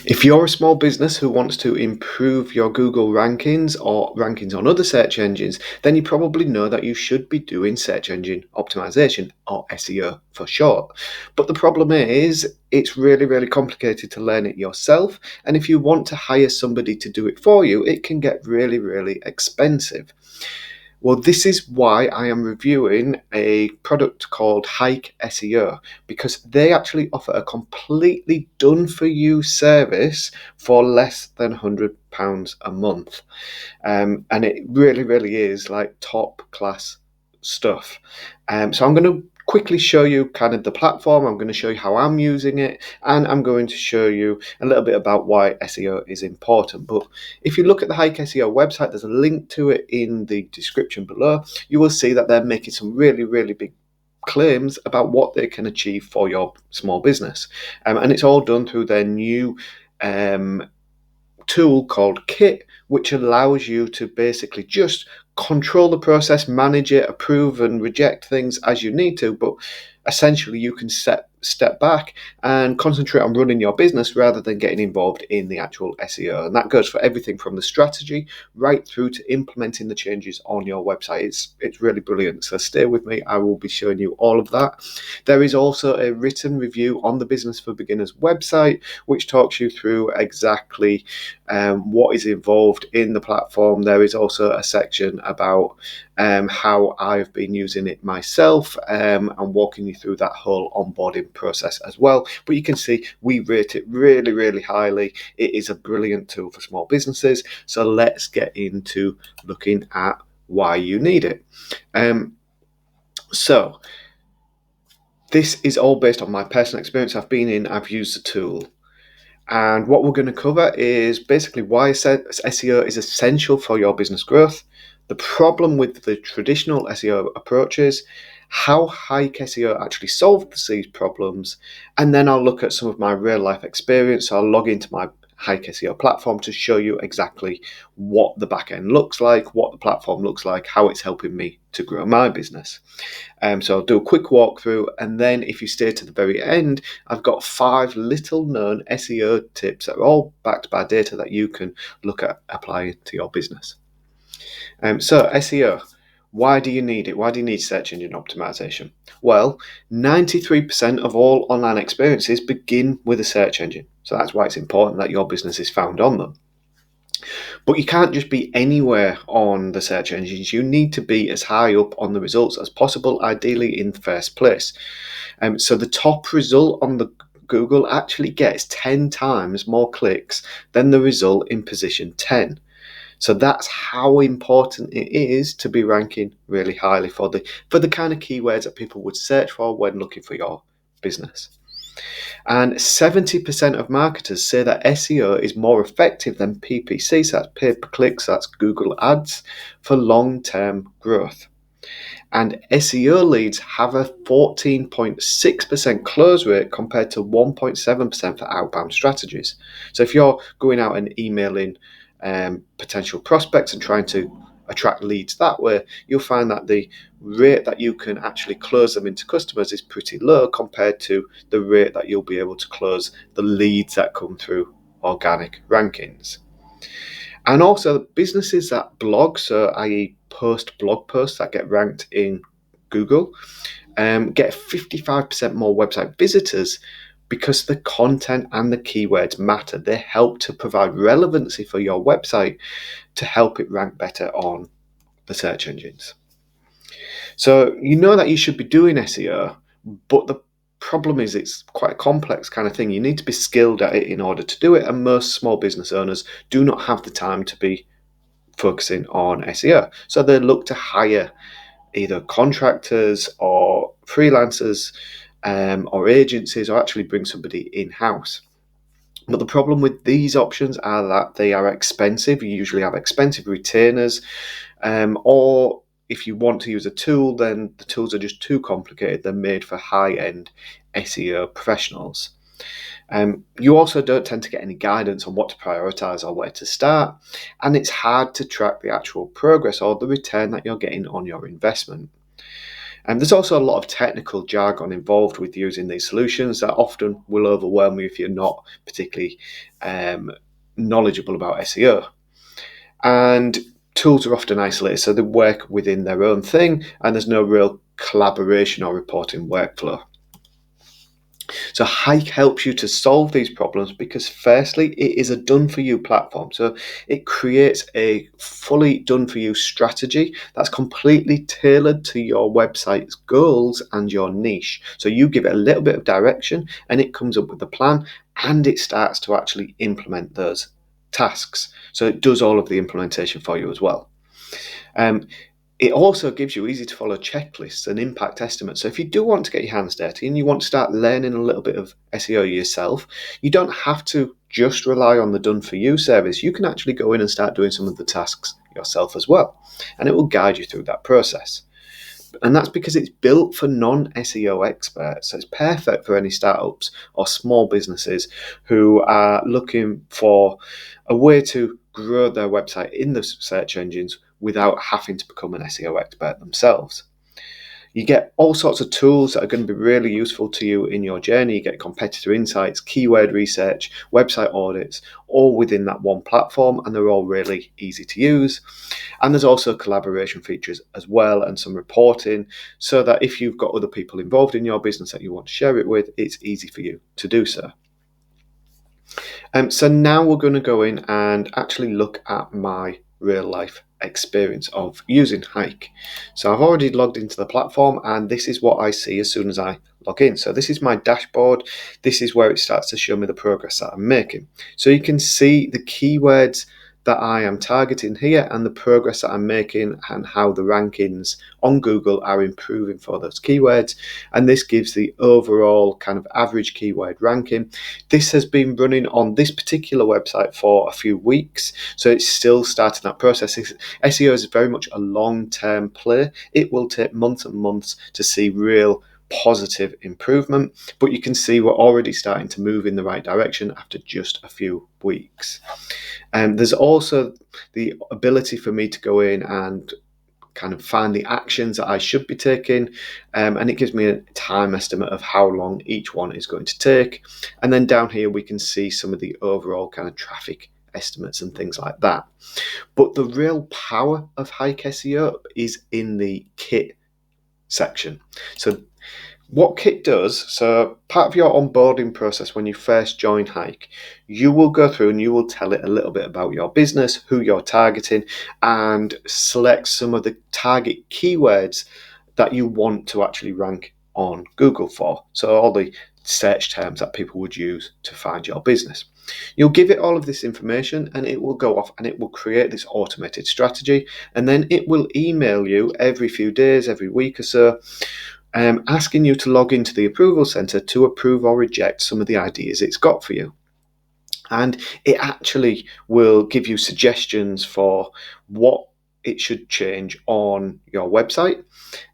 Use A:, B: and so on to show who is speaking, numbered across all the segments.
A: If you're a small business who wants to improve your Google rankings or rankings on other search engines, then you probably know that you should be doing search engine optimization, or SEO for short. But the problem is, it's really, really complicated to learn it yourself. And if you want to hire somebody to do it for you, it can get really, really expensive. Well, this is why I am reviewing a product called Hike SEO, because they actually offer a completely done for you service for less than £100 a month. And it really, really is like top class stuff. So I'm going to quickly show you kind of the platform. I'm going to show you how I'm using it, and I'm going to show you a little bit about why SEO is important. But if you look at the Hike SEO website, there's a link to it in the description below. You will see that they're making some really, really big claims about what they can achieve for your small business. And it's all done through their new tool called Kit, which allows you to basically just control the process, manage it, approve and reject things as you need to, but essentially you can step back and concentrate on running your business rather than getting involved in the actual SEO. And that goes for everything from the strategy right through to implementing the changes on your website. It's really brilliant. So stay with me. I will be showing you all of that. There is also a written review on the Business for Beginners website, which talks you through exactly what is involved in the platform. There is also a section about how I've been using it myself, and walking you through that whole onboarding process as well. But you can see we rate it really, really highly. It is a brilliant tool for small businesses. So let's get into looking at why you need it. So this is all based on my personal experience. I've used the tool. And what we're going to cover is basically why SEO is essential for your business growth, the problem with the traditional SEO approaches, how Hike SEO actually solves these problems, and then I'll look at some of my real life experience. I'll log into my Hike SEO platform to show you exactly what the back end looks like, what the platform looks like, how it's helping me to grow my business. So I'll do a quick walkthrough, and then if you stay to the very end, I've got 5 little-known SEO tips that are all backed by data that you can look at applying to your business. So SEO, why do you need it? Why do you need search engine optimization? Well, 93% of all online experiences begin with a search engine. So that's why it's important that your business is found on them. But you can't just be anywhere on the search engines. You need to be as high up on the results as possible, ideally in first place. So the top result on the Google actually gets 10 times more clicks than the result in position 10. So that's how important it is to be ranking really highly for the kind of keywords that people would search for when looking for your business. And 70% of marketers say that SEO is more effective than PPC, so that's pay-per-click, so that's Google Ads, for long-term growth. And SEO leads have a 14.6% close rate compared to 1.7% for outbound strategies. So if you're going out and emailing potential prospects and trying to attract leads that way, you'll find that the rate that you can actually close them into customers is pretty low compared to the rate that you'll be able to close the leads that come through organic rankings. And also businesses that blog, so i.e. post blog posts that get ranked in Google, get 55% more website visitors because the content and the keywords matter. They help to provide relevancy for your website to help it rank better on the search engines. So you know that you should be doing SEO, but the problem is it's quite a complex kind of thing. You need to be skilled at it in order to do it, and most small business owners do not have the time to be focusing on SEO. So they look to hire either contractors or freelancers or agencies, or actually bring somebody in-house. But the problem with these options are that they are expensive. You usually have expensive retainers, or if you want to use a tool, then the tools are just too complicated. They're made for high-end SEO professionals. You also don't tend to get any guidance on what to prioritize or where to start, and it's hard to track the actual progress or the return that you're getting on your investment. And there's also a lot of technical jargon involved with using these solutions that often will overwhelm you if you're not particularly knowledgeable about SEO. And tools are often isolated, so they work within their own thing, and there's no real collaboration or reporting workflow. So Hike helps you to solve these problems because firstly, it is a done-for-you platform. So it creates a fully done-for-you strategy that's completely tailored to your website's goals and your niche. So you give it a little bit of direction and it comes up with a plan and it starts to actually implement those tasks. So it does all of the implementation for you as well. It also gives you easy to follow checklists and impact estimates. So if you do want to get your hands dirty and you want to start learning a little bit of SEO yourself, you don't have to just rely on the done for you service. You can actually go in and start doing some of the tasks yourself as well. And it will guide you through that process. And that's because it's built for non-SEO experts. So it's perfect for any startups or small businesses who are looking for a way to grow their website in the search engines without having to become an SEO expert themselves. You get all sorts of tools that are going to be really useful to you in your journey. You get competitor insights, keyword research, website audits, all within that one platform, and they're all really easy to use. And there's also collaboration features as well and some reporting so that if you've got other people involved in your business that you want to share it with, it's easy for you to do so. So now we're going to go in and actually look at my real life experience of using Hike. So I've already logged into the platform and this is what I see as soon as I log in. So this is my dashboard. This is where it starts to show me the progress that I'm making. So you can see the keywords that I am targeting here and the progress that I'm making and how the rankings on Google are improving for those keywords. And this gives the overall kind of average keyword ranking. This has been running on this particular website for a few weeks, so it's still starting that process. SEO is very much a long-term play. It will take months and months to see real positive improvement, but you can see we're already starting to move in the right direction after just a few weeks. And there's also the ability for me to go in and kind of find the actions that I should be taking, and it gives me a time estimate of how long each one is going to take. And then down here we can see some of the overall kind of traffic estimates and things like that. But the real power of Hike SEO is in the kit section. So what Kit does, so part of your onboarding process when you first join Hike, you will go through and you will tell it a little bit about your business, who you're targeting, and select some of the target keywords that you want to actually rank on Google for. So all the search terms that people would use to find your business. You'll give it all of this information and it will go off and it will create this automated strategy, and then it will email you every few days, every week or so, asking you to log into the approval center to approve or reject some of the ideas it's got for you. And it actually will give you suggestions for what it should change on your website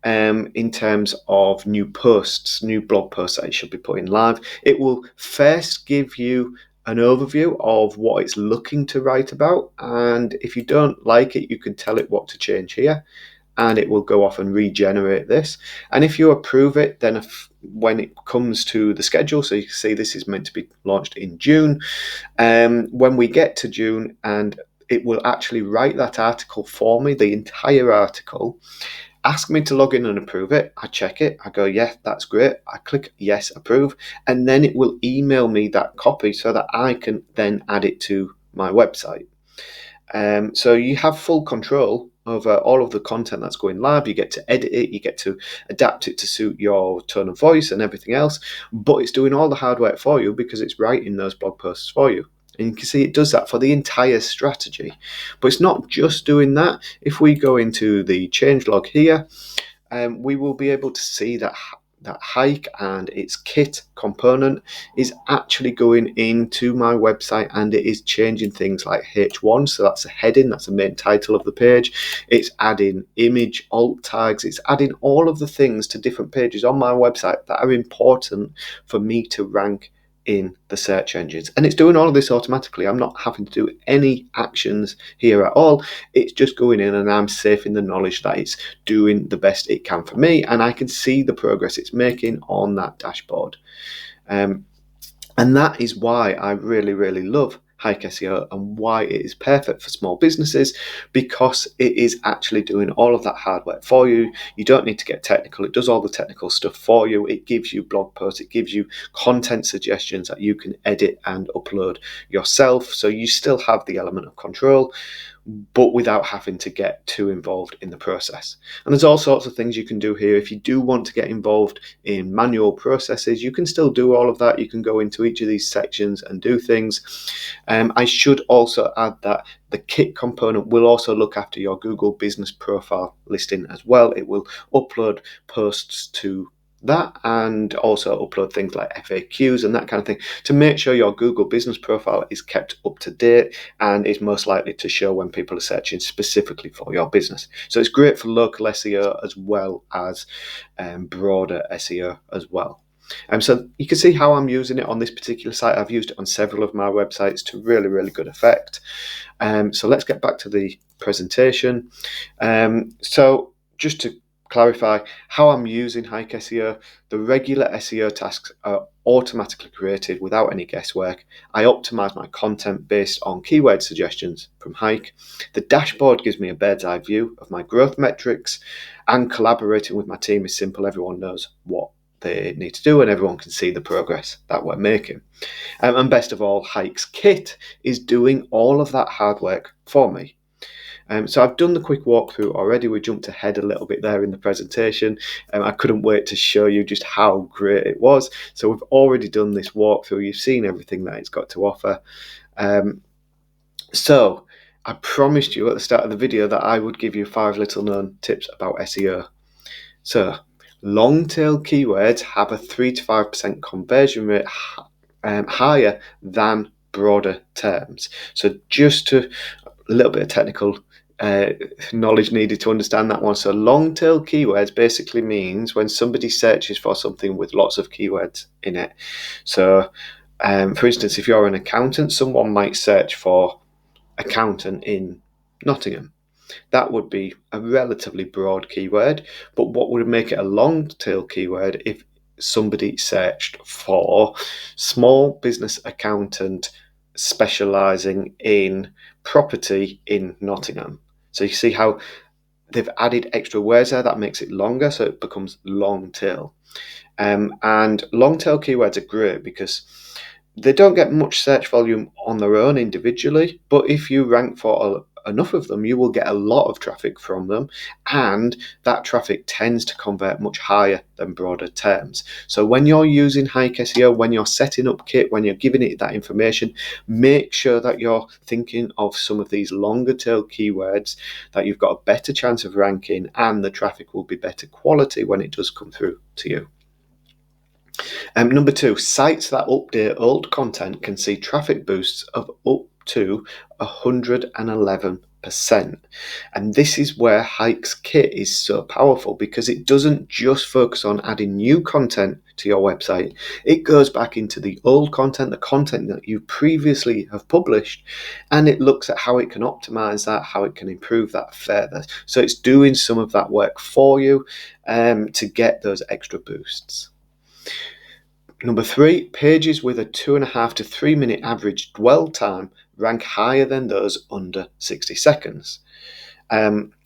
A: in terms of new posts, new blog posts that it should be putting live. It will first give you an overview of what it's looking to write about, and if you don't like it, you can tell it what to change here, and it will go off and regenerate this. And if you approve it, then when it comes to the schedule, so you can see this is meant to be launched in June, when we get to June, and it will actually write that article for me, the entire article, ask me to log in and approve it. I check it, I go, yeah, that's great. I click yes, approve, and then it will email me that copy so that I can then add it to my website. So you have full control over all of the content that's going live. You get to edit it, you get to adapt it to suit your tone of voice and everything else, but it's doing all the hard work for you because it's writing those blog posts for you. And you can see it does that for the entire strategy. But it's not just doing that. If we go into the changelog here, we will be able to see that Hike and its kit component is actually going into my website, and it is changing things like H1, so that's a heading, that's the main title of the page. It's adding image alt tags, it's adding all of the things to different pages on my website that are important for me to rank in the search engines. And it's doing all of this automatically. I'm not having to do any actions here at all. It's just going in, and I'm safe in the knowledge that it's doing the best it can for me, and I can see the progress it's making on that dashboard. And that is why I really, really love Hike SEO and why it is perfect for small businesses, because it is actually doing all of that hard work for you. You don't need to get technical. It does all the technical stuff for you. It gives you blog posts. It gives you content suggestions that you can edit and upload yourself. So you still have the element of control, but without having to get too involved in the process. And there's all sorts of things you can do here. If you do want to get involved in manual processes, you can still do all of that. You can go into each of these sections and do things. I should also add that the kit component will also look after your Google Business Profile listing as well. It will upload posts to that and also upload things like FAQs and that kind of thing to make sure your Google Business Profile is kept up to date and is most likely to show when people are searching specifically for your business. So it's great for local SEO as well as broader SEO as well. So you can see how I'm using it on this particular site. I've used it on several of my websites to really, really good effect. So let's get back to the presentation. So just to clarify how I'm using Hike SEO, the regular SEO tasks are automatically created without any guesswork. I optimize my content based on keyword suggestions from Hike. The dashboard gives me a bird's eye view of my growth metrics, and collaborating with my team is simple. Everyone knows what they need to do and everyone can see the progress that we're making. And best of all, Hike's kit is doing all of that hard work for me. So I've done the quick walkthrough already. We jumped ahead a little bit there in the presentation. I couldn't wait to show you just how great it was. So we've already done this walkthrough. You've seen everything that it's got to offer. So I promised you at the start of the video that I would give you 5 little-known tips about SEO. So long-tail keywords have a 3 to 5% conversion rate higher than broader terms. So just a little bit of technical knowledge needed to understand that one. So long-tail keywords basically means when somebody searches for something with lots of keywords in it. So for instance, if you're an accountant, someone might search for accountant in Nottingham. That would be a relatively broad keyword, but what would make it a long tail keyword if somebody searched for small business accountant specialising in property in Nottingham? So you see how they've added extra words there that makes it longer, so it becomes long tail. And long tail keywords are great because they don't get much search volume on their own individually, but if you rank for enough of them, you will get a lot of traffic from them, and that traffic tends to convert much higher than broader terms. So when you're using Hike SEO, when you're setting up kit, when you're giving it that information, make sure that you're thinking of some of these longer tail keywords, that you've got a better chance of ranking, and the traffic will be better quality when it does come through to you. Number 2, sites that update old content can see traffic boosts of up to 111%. And this is where Hike's kit is so powerful, because it doesn't just focus on adding new content to your website. It goes back into the old content, the content that you previously have published, and it looks at how it can optimize that, how it can improve that further. So it's doing some of that work for you to get those extra boosts. Number 3, pages with a 2.5 to 3 minute average dwell time rank higher than those under 60 seconds.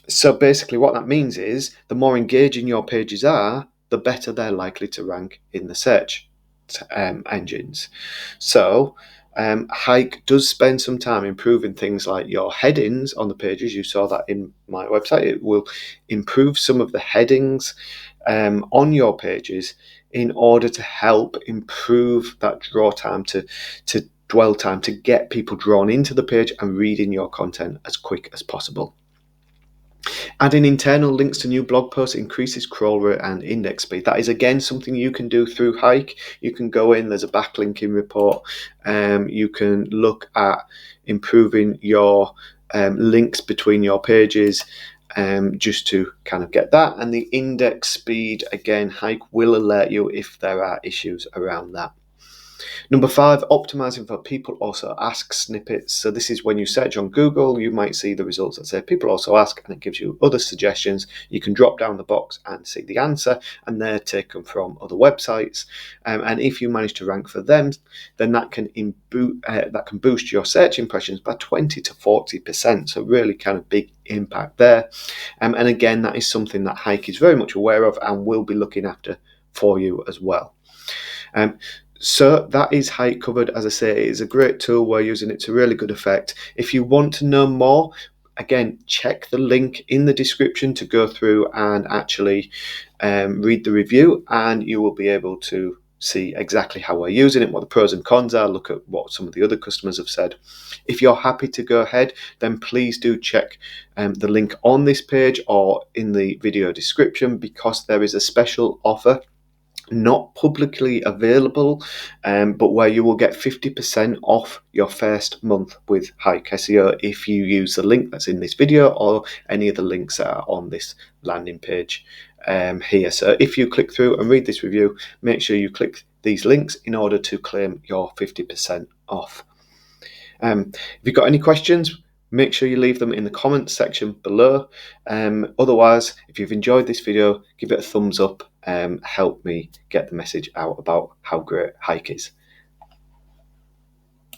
A: So basically what that means is the more engaging your pages are, the better they're likely to rank in the search engines. So Hike does spend some time improving things like your headings on the pages. You saw that in my website. It will improve some of the headings on your pages in order to help improve that draw time, to dwell time, to get people drawn into the page and reading your content as quick as possible. Adding internal links to new blog posts increases crawl rate and index speed. That is again something you can do through Hike. You can go in, there's a backlinking report. You can look at improving your links between your pages, just to kind of get that. And the index speed, again, Hike will alert you if there are issues around that. Number 5, optimizing for people also ask snippets. So this is when you search on Google, you might see the results that say people also ask, and it gives you other suggestions. You can drop down the box and see the answer, and they're taken from other websites. And if you manage to rank for them, then that can boost your search impressions by 20 to 40%. So really kind of big impact there. And again, that is something that Hike is very much aware of and will be looking after for you as well. So that is Hike covered. As I say, it is a great tool. We're using it to really good effect. If you want to know more, again, check the link in the description to go through and actually read the review, and you will be able to see exactly how we're using it, what the pros and cons are, look at what some of the other customers have said. If you're happy to go ahead, then please do check the link on this page or in the video description, because there is a special offer not publicly available, but where you will get 50% off your first month with Hike SEO if you use the link that's in this video or any of the links that are on this landing page here. So if you click through and read this review, make sure you click these links in order to claim your 50% off. If you've got any questions, make sure you leave them in the comments section below. Otherwise, if you've enjoyed this video, give it a thumbs up. Help me get the message out about how great Hike is.